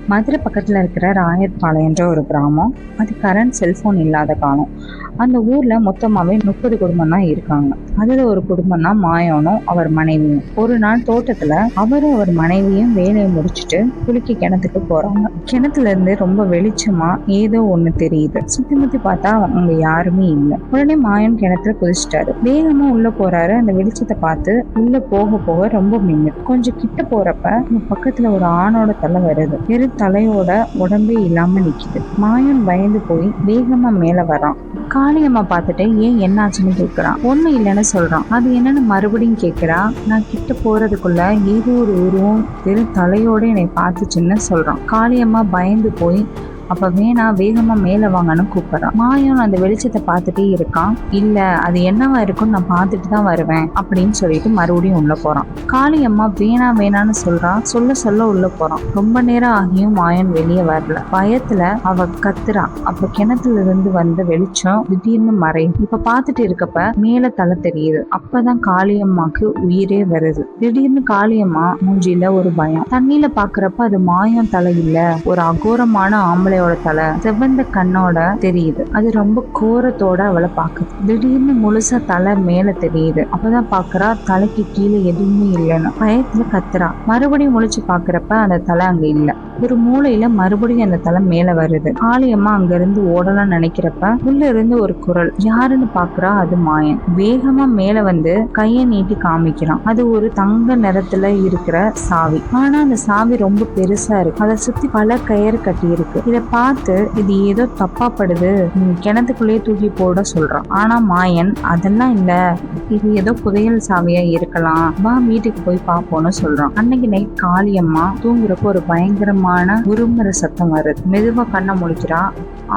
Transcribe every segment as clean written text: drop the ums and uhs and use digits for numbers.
மதுரை பக்கத்தில் இருக்கிற ராயர்பாளையன்ற ஒரு கிராமம். அது கரண்ட் செல்ஃபோன் இல்லாத காலம். அந்த ஊரில் மொத்தமாகவே 30 குடும்பம் தான் இருக்காங்க. அதில் ஒரு குடும்பம் தான் மாயனும் அவர் மனைவியும். ஒரு நாள் தோட்டத்தில் அவரும் அவர் மனைவியும் வேலையை முடிச்சுட்டு குளிக்க கிணத்துக்கு போகிறாங்க. கிணத்துல இருந்து ரொம்ப வெளிச்சமாக ஏதோ ஒன்று தெரியுது. சுற்றி முற்றி பார்த்தா அங்கே யாருமே இல்லை. உடனே மாயன் கிணத்துல குதிச்சிட்டாரு. வேகமாக உள்ளே போகிறாரு. அந்த வெளிச்சத்தை பார்த்து உள்ளே போக போக ரொம்ப மின்னு. கொஞ்சம் கிட்ட போகிறப்ப பக்கத்தில் ஒரு ஆணோட தலை வருது. வெறும் தலையோட உடம்பே இல்லாம நிக்குது. மாயன் பயந்து போய் வேகமா மேல வரான். காளியம்மா பார்த்துட்டு ஏன் என்னாச்சுன்னு கேட்கிறான். ஒண்ணு இல்லைன்னு சொல்றான். அது என்னன்னு மறுபடியும் கேட்கிறா. நான் கிட்ட போறதுக்குள்ள ஏதோ ஒரு உருவம் வெறும் தலையோட என்னை பார்த்துச்சுன்னு சொல்றான். காளியம்மா பயந்து போய் அப்ப வேணா வேகமா மேல வாங்கன்னு கூப்பிடுறான். மாயன் அந்த வெளிச்சத்தை பார்த்துட்டே இருக்கான். இல்ல அது என்னவா இருக்குன்னு நான் பார்த்துட்டு தான் வருவேன் அப்படின்னு சொல்லிட்டு மறுபடியும் உள்ள போறான். காளியம்மா வேணான்னு சொல்றான். சொல்ல உள்ள போறான். ரொம்ப நேரம் ஆகியும் மாயன் வெளியே வரல. பயத்துல அவ கத்துறா. அப்ப கிணத்துல இருந்து வந்த வெளிச்சம் திடீர்னு மறையும். இப்ப பார்த்துட்டு இருக்கப்ப மேல தலை தெரியுது. அப்பதான் காளியம்மாக்கு உயிரே வருது. திடீர்னு காளியம்மா மூஞ்சில ஒரு பயம். தண்ணியில பாக்குறப்ப அது மாயம் தலை இல்ல, ஒரு அகோரமான ஆம்பளை தலை செவ்வந்த கண்ணோட தெரியுது. அது ரொம்ப கோரத்தோட அவளை பாக்குது. திடீர்னு முழுசா தலை மேல தெரியுது. அப்பதான் பாக்குறா தலைக்கு கீழே எதுவுமே இல்லைன்னு. பயத்துல கத்துறா. மறுபடியும் முழிச்சு பாக்குறப்ப அந்த தலை அங்க இல்ல. ஒரு மூளையில மறுபடியும் அந்த தலை மேல வருது. காளியம்மா அங்க இருந்து ஓடலாம் நினைக்கிறப்ப உள்ள இருந்து ஒரு குரல். யாருன்னு பாக்குறா. அது மாயன். வேகமா மேல வந்து கைய நீட்டி காமிக்கிறான். அது ஒரு தங்க நிறத்துல இருக்கிற சாவி. ஆனா அந்த சாவி ரொம்ப பெருசா இருக்கு. அதை சுத்தி பல கயிறு கட்டி இருக்கு. இத பார்த்து இது ஏதோ தப்பா படுது, கிணத்துக்குள்ளேயே தூக்கி போட சொல்றான். ஆனா மாயன் அதெல்லாம் இல்ல, இது ஏதோ புதையல் சாவியா இருக்கலாம், வா வீட்டுக்கு போய் பாப்போம்னு சொல்றான். அன்னைக்கு நைட் காளியம்மா தூங்குறப்போ ஒரு பயங்கரமான உருமுற சத்தம் வருது. மெதுவா கண்ணை முழிக்கிறா.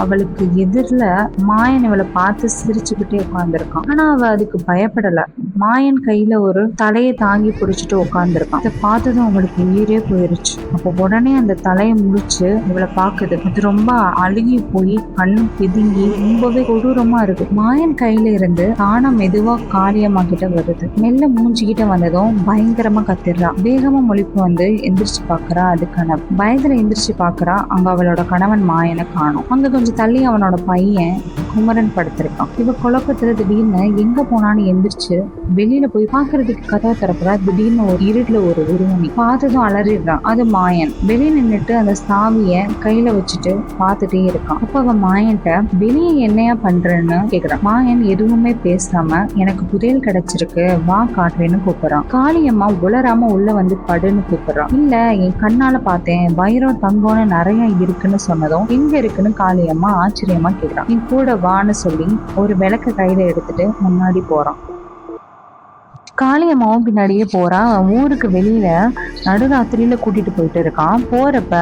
அவளுக்கு எதிரில மாயன் இவளை பார்த்து சிரிச்சுக்கிட்டே உட்கார்ந்துருக்கான். ஆனா அவ அதுக்கு பயப்படல. மாயன் கையில ஒரு தலையை தாங்கி பிடிச்சிட்டு உட்கார்ந்துருக்கான். இதை பார்த்ததும் அவளுக்கு உயிரே போயிருச்சு. அப்போ உடனே அந்த தலையை முடிச்சு இவளை பாக்குது. அது ரொம்ப அழுகி போய் கண்ணு பிதுங்கி ரொம்பவே கொடூரமா இருக்கு. மாயன் கையில இருந்து தானா மெதுவா காளியம்மா கிட்ட வருது. மெல்ல மூஞ்சிக்கிட்ட வந்ததும் பயங்கரமா கத்திடுறா. வேகமா முழிப்பு வந்து எந்திரிச்சு பாக்குறா. அது கனவு. பயத்துல எந்திரிச்சு பாக்குறா. அங்க அவளோட கணவன் மாயனை காணும். அங்க கொஞ்சம் தள்ளி அவனோட பையன் குமரன் படுத்திருக்கான். இவ குழப்பத்துல திடீர்னு எங்க போனான்னு எந்திரிச்சு வெளியில போய் பாக்குறதுக்கு கதவை திறப்புறா. திடீர்னு ஒரு இருட்டுல ஒரு உருவம் பார்த்ததும் அலறிடுறான். அது மாயன். வெளியே நின்றுட்டு அந்த சாவிய கையில வச்சுட்டு பார்த்துட்டே இருக்கான். அப்ப அவன் மாயன்ட்ட வெளியே என்னையா பண்றேன்னு கேக்குறான். மாயன் எதுவுமே பேசாம எனக்கு புதையல் கிடைச்சிருக்கு, வா காட்டுறேன்னு கூப்பிடுறான். காளியம்மா உளராம உள்ள வந்து படுன்னு கூப்பிடுறான். இல்ல என் கண்ணால பார்த்தேன், வைரம் தங்கம்னு நிறைய இருக்குன்னு சொன்னதும் எங்க இருக்குன்னு காளியம்மா ஆச்சரியமா கேக்குறான். என் கூட வான்னு சொல்லி ஒரு விளக்க கையில எடுத்துட்டு முன்னாடி போறான். காளியம்மாவும் பின்னாடியே போறான். ஊருக்கு வெளியில நடுராத்திரியில கூட்டிட்டு போயிட்டு இருக்கான். போறப்ப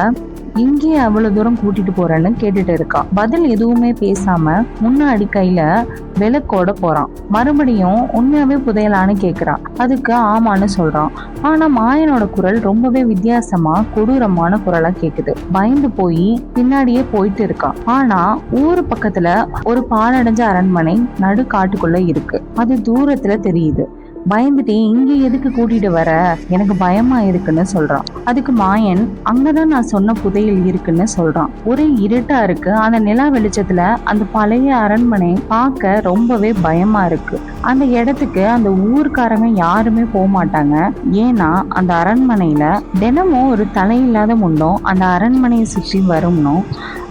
இங்கே அவ்வளவு தூரம் கூட்டிட்டு போறேன்னு கேட்டுட்டு இருக்கான். பதில் எதுவுமே பேசாம முன்னாடி கையில விளக்கோட போறான். மறுபடியும் உண்மையாவே புதையலான்னு கேக்குறான். அதுக்கு ஆமான்னு சொல்றான். ஆனா மாயனோட குரல் ரொம்பவே வித்தியாசமா கொடூரமான குரலா கேக்குது. பயந்து போய் பின்னாடியே போயிட்டு இருக்கான். ஆனா ஊரு பக்கத்துல ஒரு பாழடைஞ்ச அரண்மனை நடு காட்டுக்குள்ள இருக்கு. அது தூரத்துல தெரியுது. பயந்துட்டு இங்க எதுக்கு கூட்டிட்டு வர, எனக்கு பயமா இருக்குன்னு சொல்றான். அதுக்கு மாயன் அங்கதான் நான் சொன்ன புதையல் இருக்குன்னு சொல்றான். ஒரே இருட்டா இருக்கு. அந்த நிலா வெளிச்சத்துல அந்த பழைய அரண்மனை பார்க்க ரொம்பவே பயமா இருக்கு. அந்த இடத்துக்கு அந்த ஊர்க்காரங்க யாருமே போக மாட்டாங்க. ஏன்னா அந்த அரண்மனையில தினமும் ஒரு தலையில்லாத முண்டம் அந்த அரண்மனையை சுற்றி வரும்னும்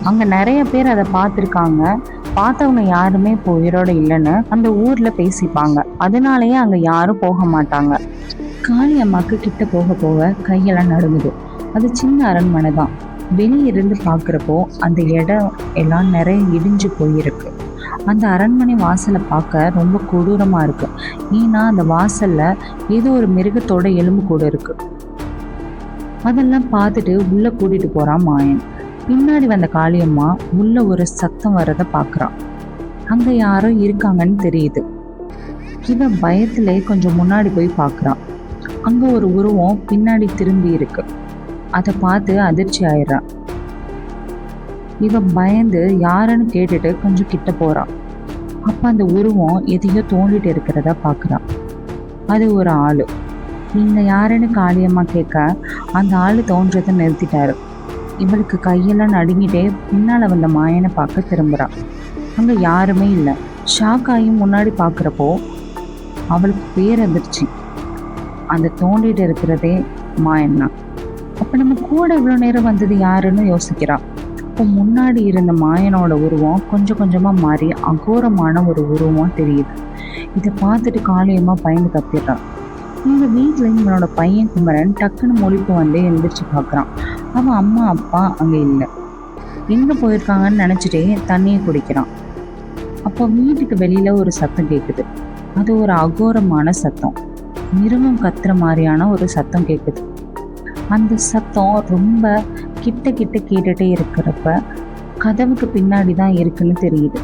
அங்க நிறைய பேர் அதை பார்த்திருக்காங்க. பார்த்தவங்க யாருமே இப்போ உயிரோட இல்லைன்னு அந்த ஊர்ல பேசிப்பாங்க. அதனாலயே அங்க யாரும் போக மாட்டாங்க. காளியம்மாக்கு கிட்ட போக போக கையெல்லாம் நடுங்குது. அது சின்ன அரண்மனை தான். வெளியிருந்து பாக்குறப்போ அந்த இடம் எல்லாம் நிறைய இடிஞ்சு போயிருக்கு. அந்த அரண்மனை வாசலை பார்க்க ரொம்ப கொடூரமா இருக்கு. ஏன்னா அந்த வாசல்ல ஏதோ ஒரு மிருகத்தோட எலும்பு கூட இருக்கு. அதெல்லாம் பார்த்துட்டு உள்ள கூட்டிட்டு போறான் மாயன். பின்னாடி வந்த காளியம்மா உள்ள ஒரு சத்தம் வர்றத பாக்குறான். அங்க யாரோ இருக்காங்கன்னு தெரியுது. இவன் பயத்திலே கொஞ்சம் முன்னாடி போய் பாக்குறான். அங்க ஒரு உருவம் பின்னாடி திரும்பி இருக்கு. அதை பார்த்து அதிர்ச்சி ஆயிடுறான். இவன் பயந்து யாருன்னு கேட்டுட்டு கொஞ்சம் கிட்ட போறான். அப்ப அந்த உருவம் எதையோ தோண்டிட்டு இருக்கிறத பாக்குறான். அது ஒரு ஆளு. நீங்க யாருன்னு காளியம்மா கேட்க அந்த ஆளு தோன்றதை நிறுத்திட்டாரு. இவளுக்கு கையெல்லாம் நடுங்கிட்டே பின்னால வந்த மாயனை பார்க்க திரும்புறா. அங்க யாருமே இல்லை. ஷாக் ஆகி முன்னாடி பார்க்குறப்போ அவளுக்கு பேரதிர்ச்சி. அந்த தோண்டிட்டு இருக்கிறதே மாயன் தான். அப்போ நம்ம கூட இவ்வளோ நேரம் வந்தது யாருன்னு யோசிக்கிறா. அப்போ முன்னாடி இருந்த மாயனோட உருவம் கொஞ்சம் கொஞ்சமாக மாறி அகோரமான ஒரு உருவமாக தெரியுது. இதை பார்த்துட்டு காளியம்மா பயந்து கத்திடுறான். இந்த வீட்டில் இவனோட பையன் குமரன் டக்குன்னு முழிப்பு வந்து எழுந்திரிச்சு பார்க்குறான். அவன் அம்மா அப்பா அங்கே இல்லை. எங்கே போயிருக்காங்கன்னு நினச்சிட்டே தண்ணியை குடிக்கிறான். அப்போ வீட்டுக்கு வெளியில் ஒரு சத்தம் கேட்குது. அது ஒரு அகோரமான சத்தம். மிருகம் கத்துற மாதிரியான ஒரு சத்தம் கேட்குது. அந்த சத்தம் ரொம்ப கிட்ட கிட்ட கேட்டுகிட்டே இருக்கிறப்ப கதவுக்கு பின்னாடி தான் இருக்குன்னு தெரியுது.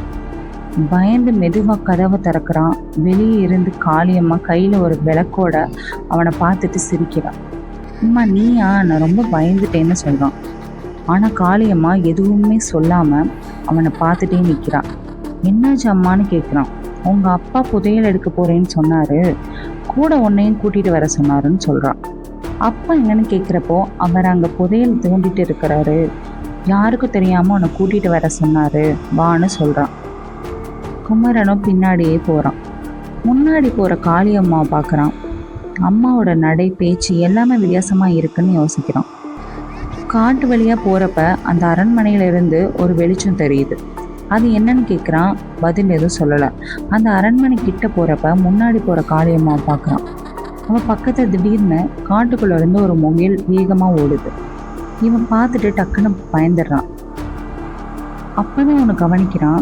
பயந்து மெதுவாக கதவை திறக்கிறான். வெளியே இருந்து காளியம்மா கையில் ஒரு விளக்கோட அவனை பார்த்துட்டு சிரிக்கிறான். அம்மா நீயா, நான் ரொம்ப பயந்துட்டேன்னு சொல்கிறான். ஆனால் காளியம்மா எதுவுமே சொல்லாமல் அவனை பார்த்துட்டே நிற்கிறான். என்னாச்சு அம்மான்னு கேட்குறான். உங்கள் அப்பா புதையல் எடுக்க போகிறேன்னு சொன்னார், கூட உன்னையும் கூட்டிகிட்டு வர சொன்னாருன்னு சொல்கிறான். அப்பா என்னன்னு கேட்குறப்போ அவர் அங்கே புதையல் தோண்டிட்டு இருக்கிறாரு, யாருக்கும் தெரியாமல் உன்னை கூட்டிகிட்டு வர சொன்னார் வான்னு சொல்கிறான். குமரனும் பின்னாடியே போகிறான். முன்னாடி போகிற காளியம்மாவை பார்க்குறான். அம்மாவோட நடை பேச்சு எல்லாமே வித்தியாசமாக இருக்குன்னு யோசிக்கிறான். காட்டு வழியாக போகிறப்ப அந்த அரண்மனையிலிருந்து ஒரு வெளிச்சம் தெரியுது. அது என்னன்னு கேட்குறான். பதில் எதுவும் சொல்லலை. அந்த அரண்மனை கிட்ட போகிறப்ப முன்னாடி போகிற காளியம்மாவை பார்க்குறான். அவன் பக்கத்தில் திடீர்னு காட்டுக்குள்ளேருந்து ஒரு முகில் வேகமாக ஓடுது. இவன் பார்த்துட்டு டக்குன்னு பயந்துடுறான். அப்போ தான் அவனை கவனிக்கிறான்.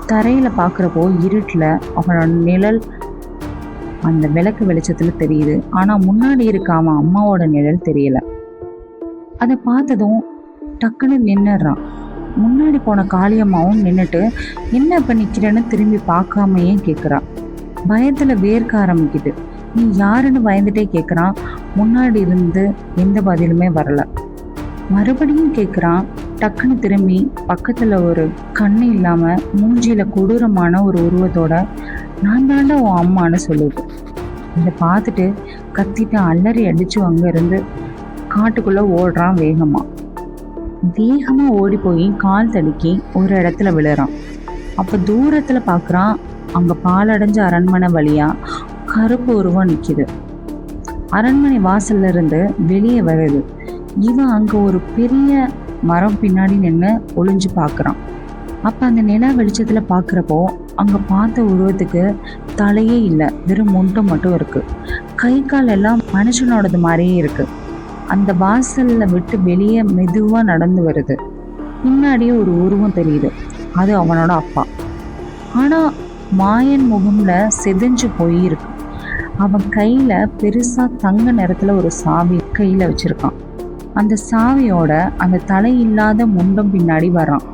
தரையில் பார்க்குறப்போ இருட்டில் அவனோட நிழல் அந்த விளக்கு வெளிச்சத்தில் தெரியுது. ஆனால் முன்னாடி இருக்க அவன் அம்மாவோட நிழல் தெரியலை. அதை பார்த்ததும் டக்குன்னு நின்னுறான். முன்னாடி போன காளியம்மாவும் நின்றுட்டு என்ன இப்போ நிற்கிறேன்னு திரும்பி பார்க்காமையே கேட்குறான். பயத்தில் வேர்க்க ஆரம்பிக்குது. நீ யாருன்னு பயந்துட்டே கேட்குறான். முன்னாடி இருந்து எந்த பதிலுமே வரலை. மறுபடியும் கேட்குறான். டக்குன்னு திரும்பி பக்கத்தில் ஒரு கண்ணு இல்லாமல் மூஞ்சியில் கொடூரமான ஒரு உருவத்தோட நான் தாண்டா உன் அம்மான்னு சொல்லுது. இதை பார்த்துட்டு கத்திட்டு அலறி அடித்து அங்கேருந்து காட்டுக்குள்ளே ஓடுறான். வேகமாக ஓடி போய் கால் தடுக்கி ஒரு இடத்துல விழுறான். அப்போ தூரத்தில் பார்க்குறான். அங்கே பாலடைஞ்ச அரண்மனை வழியாக கருப்பு உருவம் நிற்கிது. அரண்மனை வாசல்ல இருந்து வெளியே வருது. இவன் அங்கே ஒரு பெரிய மரம் பின்னாடி நின்று ஒளிஞ்சு பார்க்குறான். அப்போ அந்த நிலா வெளிச்சத்தில் பார்க்குறப்போ அங்கே பார்த்த உருவத்துக்கு தலையே இல்லை, வெறும் முண்டை மட்டும் இருக்குது. கை கால் எல்லாம் மனுஷனோடது மாதிரியே இருக்குது. அந்த வாசலில் விட்டு வெளியே மெதுவாக நடந்து வருது. முன்னாடியே ஒரு உருவம் தெரியுது. அது அவனோட அப்பா. ஆனால் மாயன் முகம்ல செதஞ்சு போயிருக்கு. அவன் கையில் பெருசாக தங்க நிறத்தில் ஒரு சாவி கையில் வச்சுருக்கான். அந்த சாவியோட அந்த தலையில்லாத முண்டம் பின்னாடி வரான்.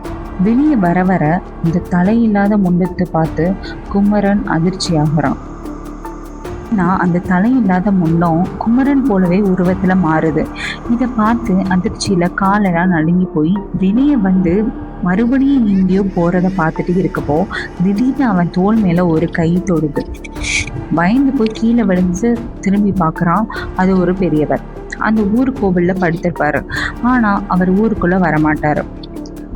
வெளியே வர வர இந்த தலையில்லாத முண்டத்தை பார்த்து குமரன் அதிர்ச்சி ஆகிறான். நான் அந்த தலையில்லாத முண்டம் குமரன் போலவே உருவத்தில் மாறுது. இதை பார்த்து அதிர்ச்சியில் காலெல்லாம் நடுங்கி போய் வெளியே வந்து மறுபடியும் எங்கேயோ போகிறத பார்த்துட்டு இருக்கப்போ திடீர்னு அவன் தோல் மேலே ஒரு கை தொடுது. பயந்து போய் கீழே விழுந்து திரும்பி பார்க்குறான். அது ஒரு பெரியவர். அந்த ஊர் கோவிலில் படுத்திருப்பாரு. ஆனால் அவர் ஊருக்குள்ளே வரமாட்டார்.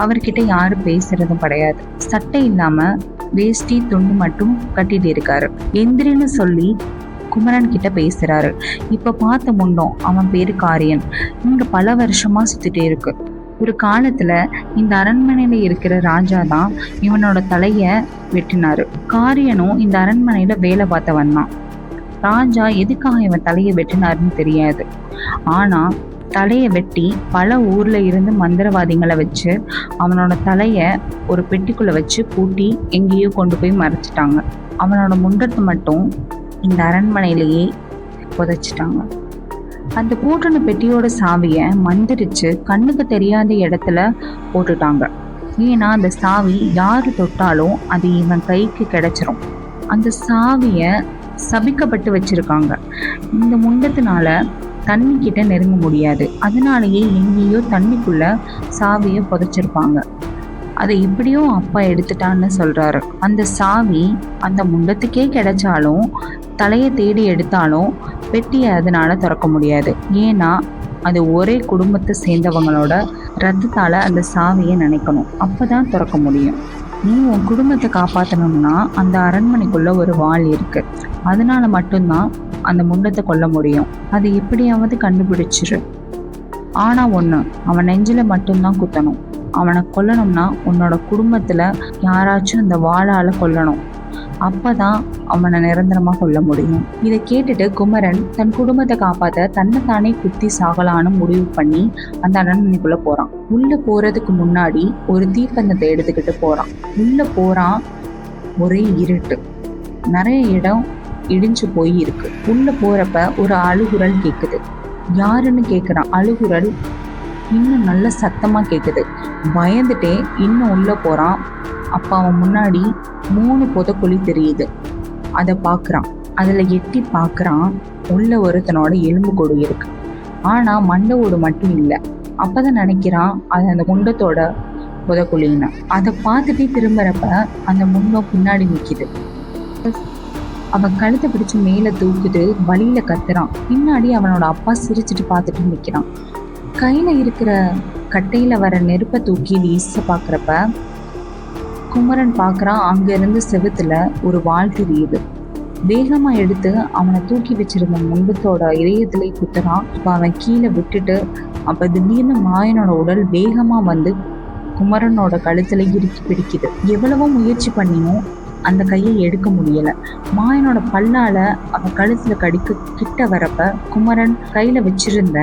அவர்கிட்ட யாரும் பேசுறதும் கிடையாது. சட்டை இல்லாமல் வேஷ்டி துண்டு மட்டும் கட்டிட்டு இருக்காரு. எந்திரின்னு சொல்லி குமரன் கிட்ட பேசுறாரு. இப்போ பார்த்த முண்டம் அவன் பேரு காரியன். இங்கே பல வருஷமாக சுற்றிட்டே இருக்கு. ஒரு காலத்தில் இந்த அரண்மனையில் இருக்கிற ராஜா தான் இவனோட தலையை வெட்டினாரு. காரியனும் இந்த அரண்மனையில் வேலை பார்த்தவன் தான். ராஜா எதுக்காக இவன் தலையை வெட்டினாருன்னு தெரியாது. ஆனால் தலையை வெட்டி பல ஊரில் இருந்து மந்திரவாதிகளை வச்சு அவனோட தலையை ஒரு பெட்டிக்குள்ளே வச்சு பூட்டி எங்கேயோ கொண்டு போய் மறைச்சிட்டாங்க. அவனோட முண்டத்தை மட்டும் இந்த அரண்மனையிலேயே புதைச்சிட்டாங்க. அந்த பூட்டின பெட்டியோட சாவியை மந்திரிச்சு கண்ணுக்கு தெரியாத இடத்துல போட்டுட்டாங்க. ஏன்னா அந்த சாவி யாரு தொட்டாலும் அது இவன் கைக்கு கிடைச்சிரும். அந்த சாவியை சபிக்கப்பட்டு வச்சிருக்காங்க. இந்த முண்டத்தினால தண்ணி கிட்ட நெருங்க முடியாது. அதனாலேயே எங்கேயோ தண்ணிக்குள்ள சாவியை புதைச்சிருப்பாங்க. அதை எப்படியோ அப்பா எடுத்துட்டான்னு சொல்றாரு. அந்த சாவி அந்த முண்டத்துக்கே கிடைச்சாலும் தலையை தேடி எடுத்தாலும் பெட்டியை அதனால திறக்க முடியாது. ஏன்னா அது ஒரே குடும்பத்தை சேர்ந்தவங்களோட ரத்தத்தால அந்த சாவியை நினைக்கணும். அப்பதான் திறக்க முடியும். நீ உன் குடும்பத்தை காப்பாற்றணும்னா அந்த அரண்மனைக்குள்ள ஒரு வாள் இருக்கு. அதனால மட்டும்தான் அந்த முண்டத்தை கொல்ல முடியும். அதை எப்படியாவது கண்டுபிடிச்சிரு. ஆனா ஒண்ணு, அவன் நெஞ்சில மட்டும்தான் குத்தணும். அவனை கொல்லணும்னா உன்னோட குடும்பத்துல யாராச்சும் இந்த வாளால கொல்லணும். அப்பதான் அவனை நிரந்தரமா கொல்ல முடியும். இதை கேட்டுட்டு குமரன் தன் குடும்பத்தை காப்பாத்த தன்னைத்தானே குத்தி சாகலான்னு முடிவு பண்ணி அந்த அரண்மனைக்குள்ள போறான். உள்ள போறதுக்கு முன்னாடி ஒரு தீப்பந்தத்தை எடுத்துக்கிட்டு போறான். உள்ள போறான், ஒரே இருட்டு, நிறைய இடம் இடிஞ்சு போய் இருக்கு. உள்ள போறப்ப ஒரு அழுகுரல் கேக்குது. யாருன்னு கேக்குறான். அழுகுரல் இன்னும் நல்ல சத்தமா கேக்குது. பயந்துட்டே இன்னும் உள்ள போறான். அப்ப அவன் முன்னாடி 3 புதைக்குழி தெரியுது. அதை பாக்குறான். அதுல எட்டி பாக்குறான். உள்ள ஒருத்தனோட எலும்பு கூடு இருக்கு. ஆனா மண்டை ஓடு மட்டும் இல்லை. அப்பதான் நினைக்கிறான் அது அந்த முண்டத்தோட புதைக்குழின்னு. அதை பார்த்துட்டே திரும்புறப்ப அந்த முண்டம் பின்னாடி நிக்குது. அவன் கழுத்தை பிடிச்சு மேல தூக்குது. வழியில கத்துறான். பின்னாடி அவனோட அப்பா சிரிச்சுட்டு பார்த்துட்டு நிக்கிறான். கையில இருக்கிற கட்டையில வர நெருப்பை தூக்கி வீச பாக்குறப்ப குமரன் பாக்குறான், அங்க இருந்து செவுத்துல ஒரு வாள் தெரியுது. வேகமா எடுத்து அவனை தூக்கி வச்சிருந்த முண்டத்தோட இதயத்திலே குத்துறான். அப்ப அவன் கீழே விட்டுட்டு அப்ப திடீர்னு மாயனோட உடல் வேகமா வந்து குமரனோட கழுத்துல இறுக்கி பிடிக்குது. எவ்வளவோ முயற்சி பண்ணியும் அந்த கையை எடுக்க முடியல. மாயனோட பல்லால அவன் கழுத்துல கடிக்க கிட்ட வரப்ப குமரன் கையில வச்சிருந்த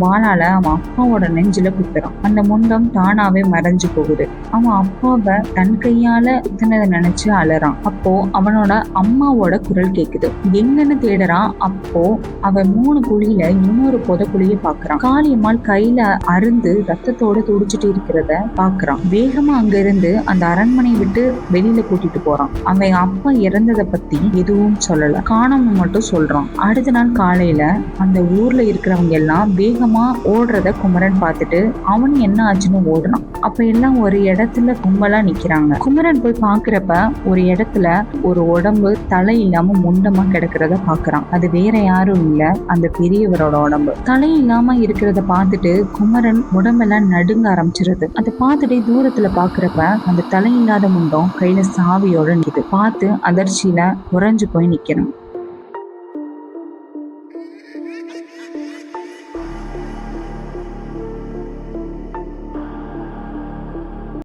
வாளால அவன் அப்பாவோட நெஞ்சில குத்துறான். அந்த முண்டம் தானாவே மறைஞ்சு போகுது. அவன் அப்பாவை தன் கையால குத்துனதை நினைச்சு அலறான். அப்போ அவனோட அம்மாவோட குரல் கேக்குது. எங்கன்னு தேடுறான். அப்போ அவன் 3 குழியில இன்னொரு புதைக்குழிய பாக்குறான். காளியம்மாள் கையில அருந்து ரத்தத்தோட துடிச்சிட்டு இருக்கிறத பாக்குறான். வேகமா அங்க இருந்து அந்த அரண்மனை விட்டு வெளியில கூட்டிட்டு போறான். அவன் அப்பா இறந்ததை பத்தி எதுவும் சொல்லல, காணாம மட்டும் சொல்றான். அடுத்த நாள் காலையில அந்த ஊர்ல இருக்கிறவங்க எல்லாம் வேகமா ஓடுறத குமரன் பார்த்துட்டு அவன் என்ன ஆச்சுன்னு ஓடுறான். அப்ப எல்லாம் ஒரு இடத்துல கும்பலா நிக்கிறாங்க. குமரன் போய் பாக்குறப்ப ஒரு இடத்துல ஒரு உடம்பு தலை இல்லாம முண்டமா கிடக்கிறத பாக்குறான். அது வேற யாரும் இல்ல, அந்த பெரியவரோட உடம்பு. தலை இல்லாம இருக்கிறத பார்த்துட்டு குமரன் உடம்பெல்லாம் நடுங்க ஆரம்பிச்சிருது. அதை பார்த்துட்டே தூரத்துல பாக்குறப்ப அந்த தலை இல்லாத முண்டம் கையில சாவியோட நிக்குது. பார்த்து அதிர்ச்சியில உறைஞ்சு போய் நிக்கிறான்.